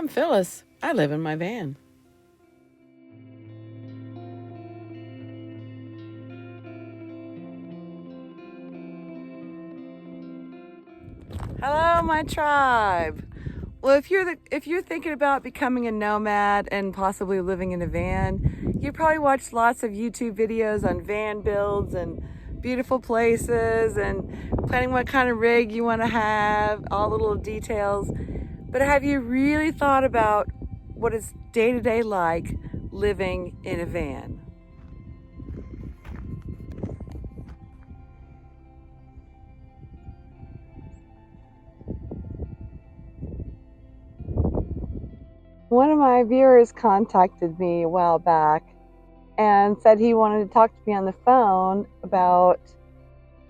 I'm Phyllis. I live in my van. Hello, my tribe. Well, if you're thinking about becoming a nomad and possibly living in a van, you probably watched lots of YouTube videos on van builds and beautiful places and planning what kind of rig you want to have, all the little details. But have you really thought about what it's day to day like living in a van? One of my viewers contacted me a while back and said he wanted to talk to me on the phone about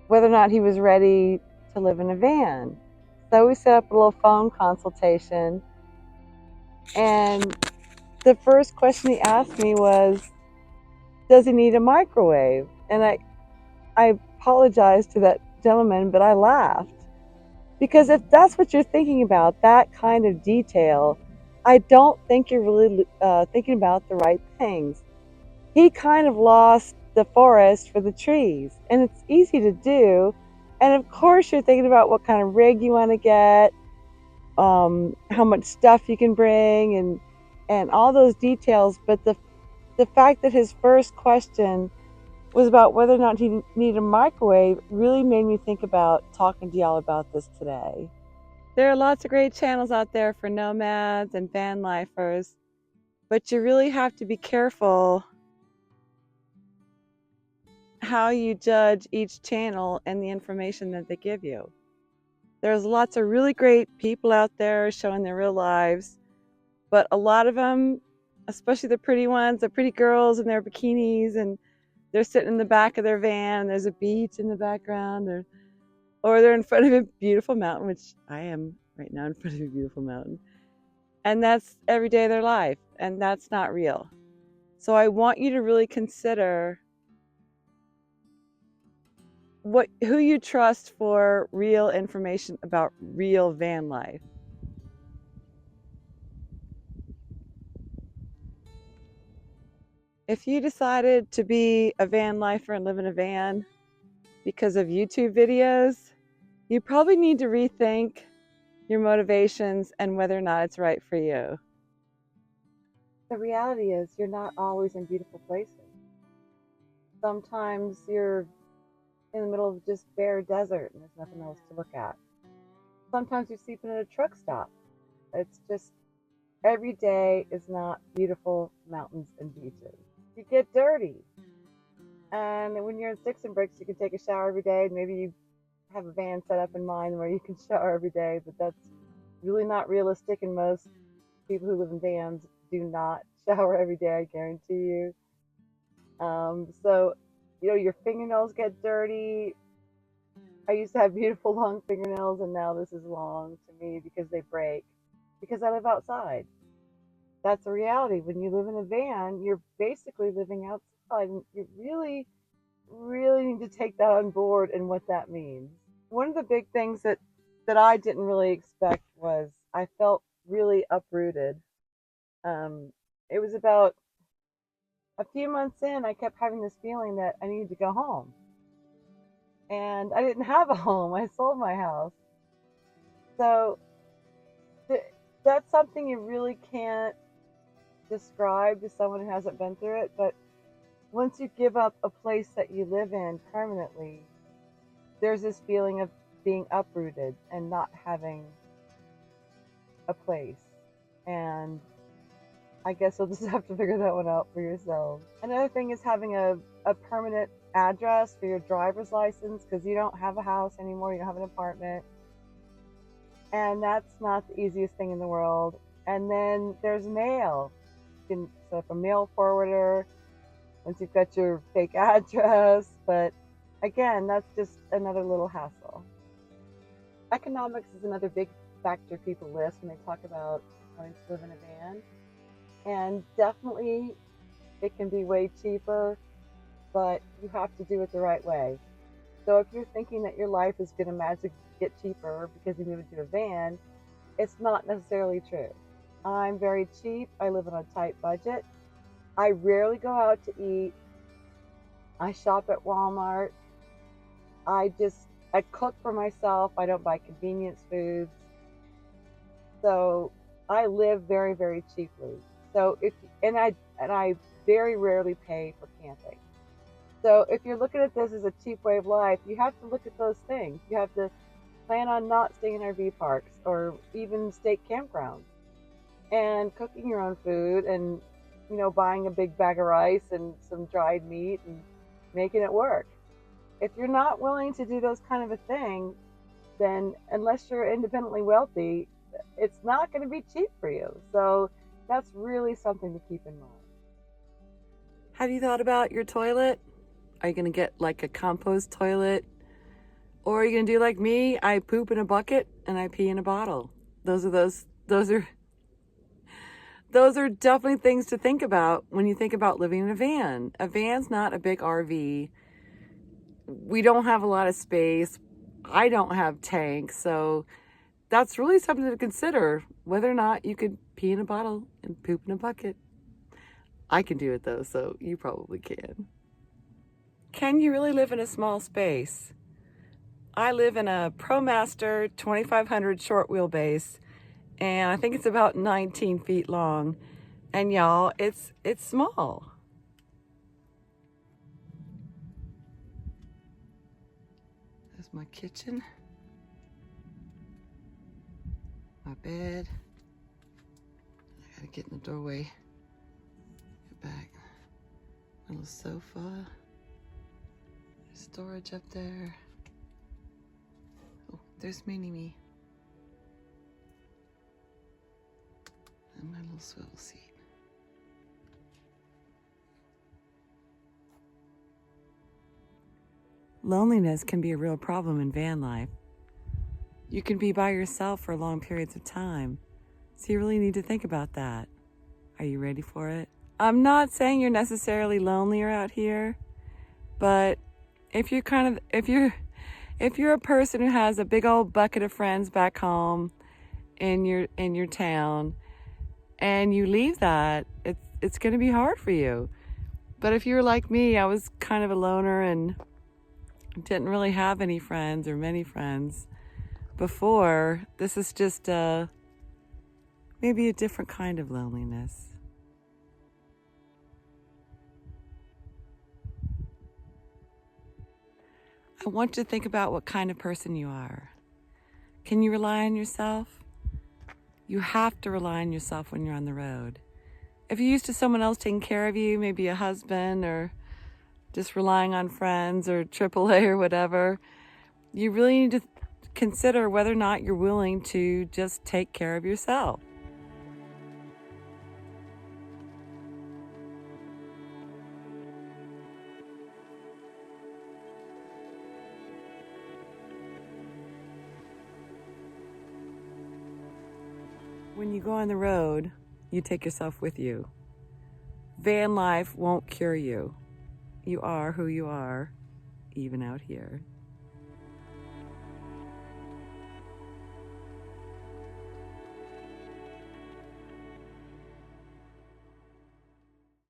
whether or not he was ready to live in a van. So we set up a little phone consultation, and the first question he asked me was, does he need a microwave? And I apologized to that gentleman, but I laughed. Because if that's what you're thinking about, that kind of detail, I don't think you're really thinking about the right things. He kind of lost the forest for the trees, and it's easy to do. And of course, you're thinking about what kind of rig you want to get, how much stuff you can bring, and all those details. But the fact that his first question was about whether or not he needed a microwave really made me think about talking to y'all about this today. There are lots of great channels out there for nomads and van lifers, but you really have to be careful how you judge each channel and the information that they give you. There's lots of really great people out there showing their real lives, but a lot of them, especially the pretty ones, the pretty girls in their bikinis, and they're sitting in the back of their van and there's a beach in the background, or they're in front of a beautiful mountain, which I am right now in front of a beautiful mountain. And that's every day of their life, and that's not real. So I want you to really consider who you trust for real information about real van life. If you decided to be a van lifer and live in a van because of YouTube videos, you probably need to rethink your motivations and whether or not it's right for you. The reality is you're not always in beautiful places. Sometimes you're in the middle of just bare desert and there's nothing else to look at. Sometimes you're sleeping at a truck stop. It's just every day is not beautiful mountains and beaches. You get dirty. And when you're in sticks and bricks, you can take a shower every day. Maybe you have a van set up in mind where you can shower every day, but that's really not realistic. And most people who live in vans do not shower every day, I guarantee you. So, your fingernails get dirty. I used to have beautiful long fingernails, and now this is long to me because they break. Because I live outside. That's a reality. When you live in a van, you're basically living outside, and you really, really need to take that on board and what that means. One of the big things that I didn't really expect was I felt really uprooted. It was about a few months in, I kept having this feeling that I needed to go home. And I didn't have a home. I sold my house. So that's something you really can't describe to someone who hasn't been through it. But once you give up a place that you live in permanently, there's this feeling of being uprooted and not having a place. And I guess you'll just have to figure that one out for yourself. Another thing is having a permanent address for your driver's license, because you don't have a house anymore, you don't have an apartment. And that's not the easiest thing in the world. And then there's mail. You can set up a mail forwarder once you've got your fake address. But again, that's just another little hassle. Economics is another big factor people list when they talk about wanting to live in a van. And definitely it can be way cheaper, but you have to do it the right way. So if you're thinking that your life is going to magically get cheaper because you move into a van, it's not necessarily true. I'm very cheap. I live on a tight budget. I rarely go out to eat. I shop at Walmart. I cook for myself. I don't buy convenience foods. So I live very, very cheaply. So if and I very rarely pay for camping. So if you're looking at this as a cheap way of life, you have to look at those things. You have to plan on not staying in RV parks or even state campgrounds and cooking your own food and buying a big bag of rice and some dried meat and making it work. If you're not willing to do those kind of a thing, then unless you're independently wealthy, it's not going to be cheap for you. So that's really something to keep in mind. Have you thought about your toilet? Are you going to get like a compost toilet? Or are you going to do like me? I poop in a bucket and I pee in a bottle. Those are definitely things to think about when you think about living in a van. A van's not a big RV. We don't have a lot of space. I don't have tanks, so that's really something to consider, whether or not you could pee in a bottle and poop in a bucket. I can do it though, so you probably can. Can you really live in a small space? I live in a ProMaster 2500 short wheelbase, and I think it's about 19 feet long. And y'all, it's small. There's my kitchen, my bed. I gotta get in the doorway. Get back. My little sofa. There's storage up there. Oh, there's Mini-Me. And my little swivel seat. Loneliness can be a real problem in van life. You can be by yourself for long periods of time, so you really need to think about that. Are you ready for it? I'm not saying you're necessarily lonelier out here, but if you're a person who has a big old bucket of friends back home in your town, and you leave that, it's going to be hard for you. But if you're like me, I was kind of a loner and didn't really have any friends or many friends before. This is just maybe a different kind of loneliness. I want you to think about what kind of person you are. Can you rely on yourself? You have to rely on yourself when you're on the road. If you're used to someone else taking care of you, maybe a husband or just relying on friends or AAA or whatever, you really need to consider whether or not you're willing to just take care of yourself. When you go on the road, you take yourself with you. Van life won't cure you. You are who you are, even out here.